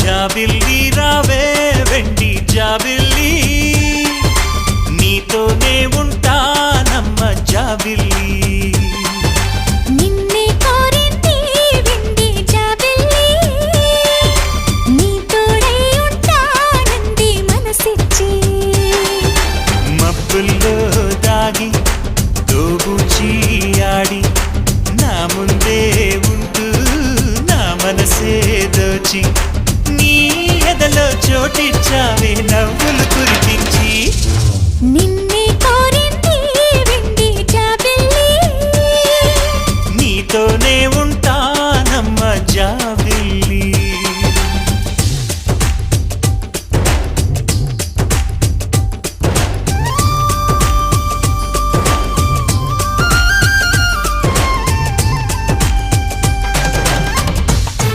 జాబిల్లి రావే వెండి జాబిల్లి నీతోనే ఉంటానమ్మ జాబిల్లి నిన్నే కోరింది వెండి జాబిల్లి నీ తోడై ఉంటానంది మనసిచ్చి మబ్బుల్లో దాగి దోబూచి ఆడి నా ముందే ఉంటూ నా మనసే దోచి నీ ఎదలో చోటిచ్చ